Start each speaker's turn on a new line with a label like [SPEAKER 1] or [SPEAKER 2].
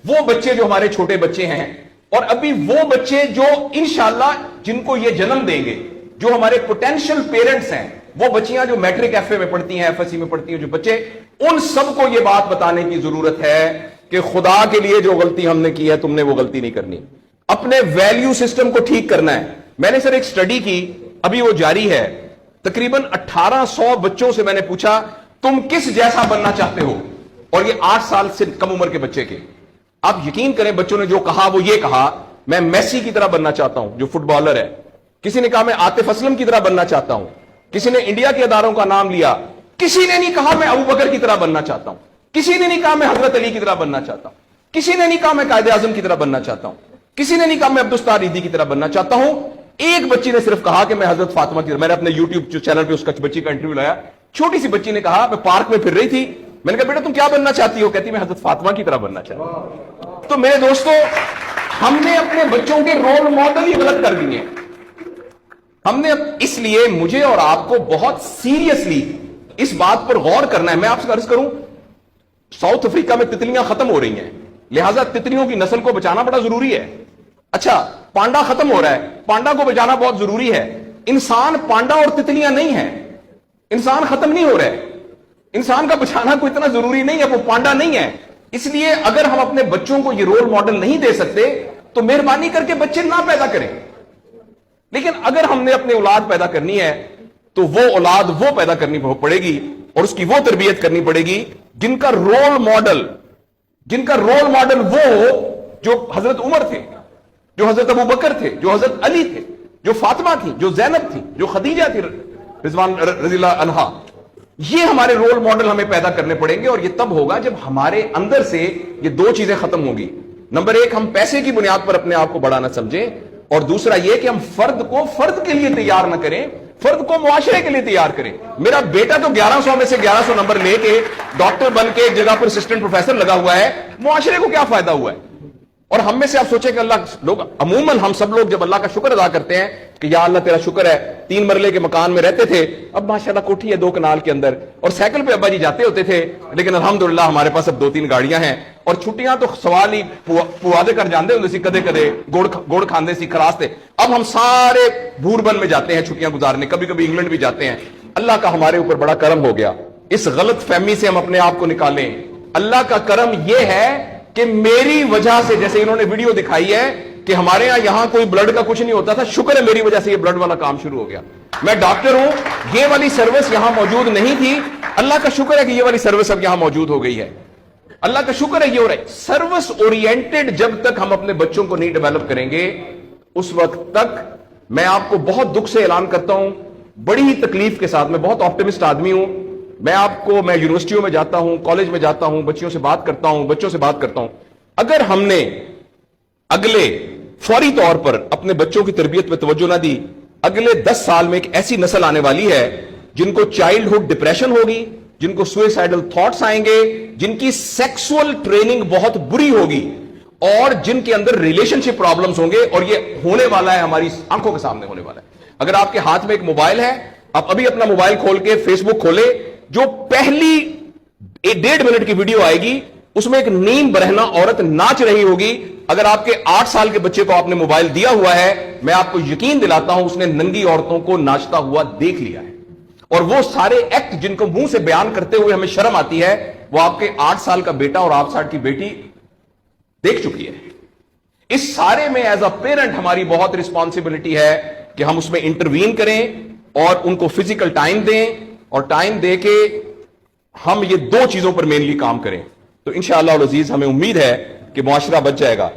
[SPEAKER 1] وہ بچے جو ہمارے چھوٹے بچے ہیں اور ابھی وہ بچے جو انشاءاللہ جن کو یہ جنم دیں گے، جو ہمارے پوٹینشل پیرنٹس ہیں، وہ بچیاں جو میٹرک ایف اے میں پڑھتی ہیں، ایف ایس سی میں پڑھتی ہیں، جو بچے، ان سب کو یہ بات بتانے کی ضرورت ہے کہ خدا کے لیے جو غلطی ہم نے کی ہے تم نے وہ غلطی نہیں کرنی. اپنے ویلیو سسٹم کو ٹھیک کرنا ہے. میں نے سر ایک سٹڈی کی، ابھی وہ جاری ہے، تقریباً 1800 بچوں سے میں نے پوچھا تم کس جیسا بننا چاہتے ہو، اور یہ 8 سال سے کم عمر کے بچے کے. آپ یقین کریں بچوں نے جو کہا وہ یہ کہا میں میسی کی طرح بننا چاہتا ہوں جو فٹ بالر ہے. کسی نے کہا میں عاطف اسلم کی طرح بننا چاہتا ہوں. کسی نے انڈیا کے اداروں کا نام لیا. کسی نے نہیں کہا میں ابو بکر کی طرح بننا چاہتا ہوں. کسی نے نہیں کہا میں حضرت علی کی طرح بننا چاہتا ہوں. کسی نے نہیں کہا میں قائد اعظم کی طرح بننا چاہتا ہوں. کسی نے نہیں کہا میں عبدالستار ریدی کی طرح بننا چاہتا ہوں. ایک بچی نے صرف کہا کہ میں حضرت فاطمہ کی طرح. میں نے اپنے یوٹیوب چینل پہ اس کا بچی کا انٹرویو لایا. چھوٹی سی بچی نے کہا میں پارک میں پھر رہی تھی، میں نے کہا بیٹا تم کیا بننا چاہتی ہو؟ کہتی میں حضرت فاطمہ کی طرح بننا چاہتی ہوں. تو میرے دوستو، ہم نے اپنے بچوں کے رول ماڈل ہی غلط کر دیے. ہم نے اس لیے مجھے اور آپ کو بہت سیریسلی اس بات پر غور کرنا ہے. میں آپ سے عرض کروں، ساؤتھ افریقہ میں تتلیاں ختم ہو رہی ہیں، لہٰذا تتلیوں کی نسل کو بچانا بڑا ضروری ہے. اچھا، پانڈا ختم ہو رہا ہے، پانڈا کو بچانا بہت ضروری ہے. انسان پانڈا اور تتلیاں نہیں ہیں، انسان ختم نہیں ہو رہا ہے، انسان کا بچانا کوئی اتنا ضروری نہیں ہے، وہ پانڈا نہیں ہے. اس لیے اگر ہم اپنے بچوں کو یہ رول ماڈل نہیں دے سکتے تو مہربانی کر کے بچے نہ پیدا کریں. لیکن اگر ہم نے اپنی اولاد پیدا کرنی ہے تو وہ اولاد وہ پیدا کرنی پڑے گی اور اس کی وہ تربیت کرنی پڑے گی جن کا رول ماڈل وہ ہو جو حضرت عمر تھے، جو حضرت ابو بکر تھے، جو حضرت علی تھے، جو فاطمہ تھی، جو زینب تھی، جو خدیجہ تھی رضوان رضی اللہ عنہا. یہ ہمارے رول ماڈل ہمیں پیدا کرنے پڑیں گے، اور یہ تب ہوگا جب ہمارے اندر سے یہ دو چیزیں ختم ہوگی. نمبر ایک، ہم پیسے کی بنیاد پر اپنے آپ کو بڑا نہ سمجھیں، اور دوسرا یہ کہ ہم فرد کو فرد کے لیے تیار نہ کریں، فرد کو معاشرے کے لیے تیار کریں. میرا بیٹا تو 1100 میں سے 1100 نمبر لے کے ڈاکٹر بن کے ایک جگہ پر اسسٹنٹ پروفیسر لگا ہوا ہے، معاشرے کو کیا فائدہ ہوا ہے؟ اور ہم میں سے آپ سوچیں کہ اللہ لوگ عموماً ہم سب لوگ جب اللہ کا شکر ادا کرتے ہیں کہ یا اللہ تیرا شکر ہے 3 مرلے کے مکان میں رہتے تھے، اب ماشاءاللہ کوٹھی ہے 2 کنال کے اندر، اور سائیکل پہ ابا جی جاتے ہوتے تھے، لیکن الحمدللہ ہمارے پاس اب 2-3 گاڑیاں ہیں، اور چھٹیاں تو سوال ہی پوادے کر جاندے ہوندے سی، کدے کدے گوڑ کھاندے سی خراستے. اب ہم سارے بھوربن میں جاتے ہیں چھٹیاں گزارنے، کبھی کبھی انگلینڈ بھی جاتے ہیں. اللہ کا ہمارے اوپر بڑا کرم ہو گیا. اس غلط فہمی سے ہم اپنے آپ کو نکالیں. اللہ کا کرم یہ ہے کہ میری وجہ سے، جیسے انہوں نے ویڈیو دکھائی ہے کہ ہمارے یہاں کوئی بلڈ کا کچھ نہیں ہوتا تھا، شکر ہے میری وجہ سے یہ بلڈ والا کام شروع ہو گیا. میں ڈاکٹر ہوں، یہ والی سروس یہاں موجود نہیں تھی، اللہ کا شکر ہے کہ یہ والی سروس اب یہاں موجود ہو گئی ہے. اللہ کا شکر ہے یہ ہو رہا ہے. سروس اورینٹڈ جب تک ہم اپنے بچوں کو نہیں ڈیولپ کریں گے، اس وقت تک میں آپ کو بہت دکھ سے اعلان کرتا ہوں، بڑی ہی تکلیف کے ساتھ، میں بہت آپٹمسٹ آدمی ہوں. میں یونیورسٹیوں میں جاتا ہوں، کالج میں جاتا ہوں، بچوں سے بات کرتا ہوں. اگر ہم نے اگلے فوری طور پر اپنے بچوں کی تربیت پہ توجہ نہ دی، اگلے 10 سال میں ایک ایسی نسل آنے والی ہے جن کو چائلڈہڈ ڈپریشن ہوگی، جن کو سوئسائڈل تھاٹس آئیں گے، جن کی سیکسول ٹریننگ بہت بری ہوگی، اور جن کے اندر ریلیشن شپ پرابلمز ہوں گے. اور یہ ہونے والا ہے، ہماری آنکھوں کے سامنے ہونے والا ہے. اگر آپ کے ہاتھ میں ایک موبائل ہے، آپ ابھی اپنا موبائل کھول کے فیس بک کھولے، جو پہلی 1.5 منٹ کی ویڈیو آئے گی اس میں ایک نیم برہنہ عورت ناچ رہی ہوگی. اگر آپ کے 8 سال کے بچے کو آپ نے موبائل دیا ہوا ہے، میں آپ کو یقین دلاتا ہوں اس نے ننگی عورتوں کو ناچتا ہوا دیکھ لیا ہے. اور وہ سارے ایکٹ جن کو منہ سے بیان کرتے ہوئے ہمیں شرم آتی ہے، وہ آپ کے 8 سال کا بیٹا اور 8 سال کی بیٹی دیکھ چکی ہے. اس سارے میں ایز اے پیرنٹ ہماری بہت رسپانسبلٹی ہے کہ ہم اس میں انٹروین کریں اور ان کو فزیکل ٹائم دیں، اور ٹائم دے کے ہم یہ 2 چیزوں پر مینلی کام کریں. تو انشاءاللہ العزیز ہمیں امید ہے کہ معاشرہ بچ جائے گا.